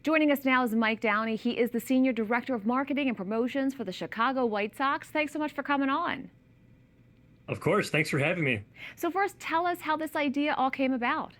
Joining us now is Mike Downey. He is the Senior Director of Marketing and Promotions for the Chicago White Sox. Thanks so much for coming on. Of course. Thanks for having me. So first, tell us how this idea all came about.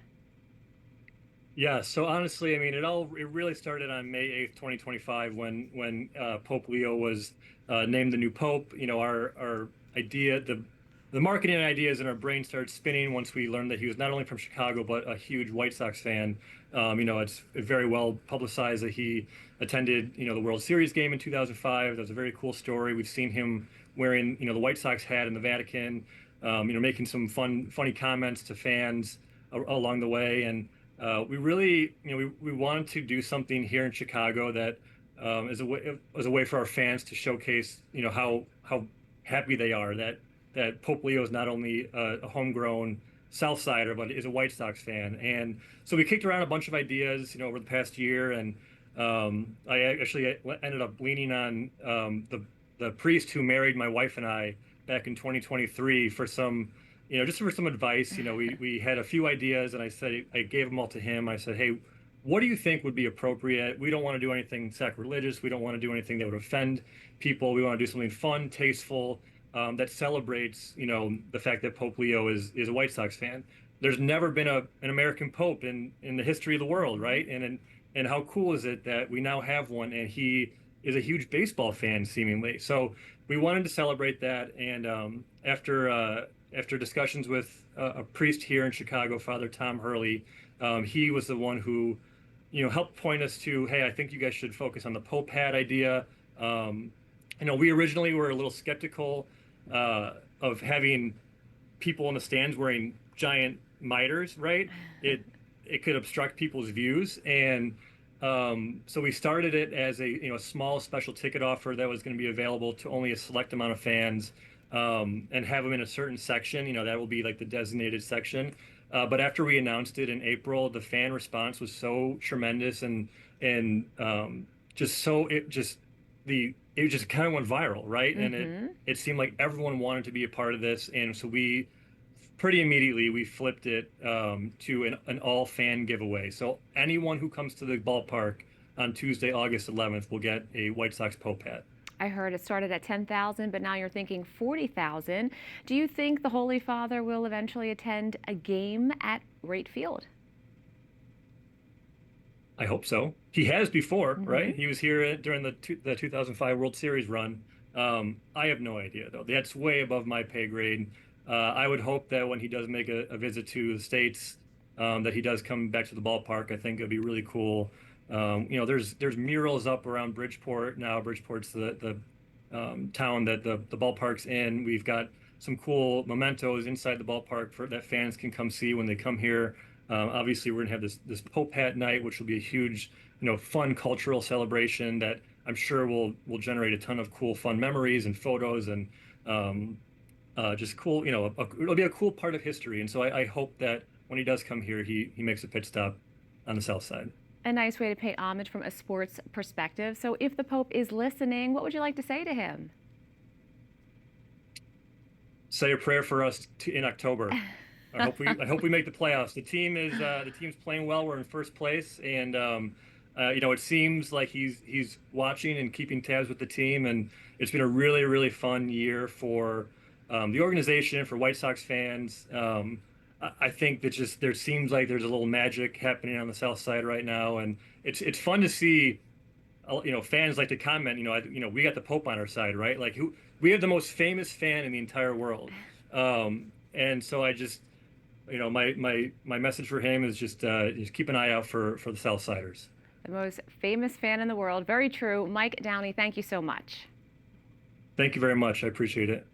Yeah, so honestly, I mean, it really started on May 8th, 2025, when Pope Leo was named the new pope. You know, our idea, the marketing ideas in our brain started spinning once we learned that he was not only from Chicago but a huge White Sox fan. You know, it's very well publicized that he attended, the World Series game in 2005. That was a very cool story. We've seen him wearing, the White Sox hat in the Vatican, making some funny comments to fans along the way. And we really, we wanted to do something here in Chicago that is a way for our fans to showcase, how happy they are that Pope Leo is not only a homegrown South Sider, but is a White Sox fan. And so we kicked around a bunch of ideas, over the past year, and I actually ended up leaning on the priest who married my wife and I back in 2023 for some, just for some advice. We had a few ideas, and I gave them all to him. I said, hey, what do you think would be appropriate? We don't want to do anything sacrilegious. We don't want to do anything that would offend people. We want to do something fun, tasteful, that celebrates, the fact that Pope Leo is a White Sox fan. There's never been an American pope in the history of the world, right? And how cool is it that we now have one, and he is a huge baseball fan, seemingly. So we wanted to celebrate that, and after discussions with a priest here in Chicago, Father Tom Hurley, he was the one who, helped point us to, hey, I think you guys should focus on the Pope hat idea. We originally were a little skeptical of having people in the stands wearing giant miters, right? It could obstruct people's views, and so we started it as a small special ticket offer that was going to be available to only a select amount of fans, and have them in a certain section. That will be like the designated section. But after we announced it in April, the fan response was so tremendous, and just so it just kind of went viral, right? Mm-hmm. And it seemed like everyone wanted to be a part of this, and so we pretty immediately we flipped it to an all fan giveaway. So anyone who comes to the ballpark on Tuesday, August 11th, will get a White Sox Pope hat. I heard it started at 10,000, but now you're thinking 40,000. Do you think the Holy Father will eventually attend a game at Wright Field? I hope so. He has before, Mm-hmm. right? He was here during the 2005 World Series run. I have no idea, though. That's way above my pay grade. I would hope that when he does make a visit to the States, that he does come back to the ballpark. I think it'd be really cool. There's murals up around Bridgeport now. Bridgeport's the town that the ballpark's in. We've got some cool mementos inside the ballpark that fans can come see when they come here. Obviously, we're gonna have this Pope Hat night, which will be a huge, fun cultural celebration that I'm sure will generate a ton of cool, fun memories and photos, and just cool. It'll be a cool part of history. And so I hope that when he does come here, he makes a pit stop on the South Side. A nice way to pay homage from a sports perspective. So if the Pope is listening, what would you like to say to him? Say a prayer for us in October. I hope we make the playoffs. The team's playing well. We're in first place, and it seems like he's watching and keeping tabs with the team, and it's been a really, really fun year for the organization, for White Sox fans. I think that just there seems like there's a little magic happening on the South Side right now, and it's fun to see. Fans like to comment. We got the Pope on our side, right? Like we have the most famous fan in the entire world, and so I just, my message for him is just keep an eye out for the South Siders. The most famous fan in the world. Very true. Mike Downey, thank you so much. Thank you very much. I appreciate it.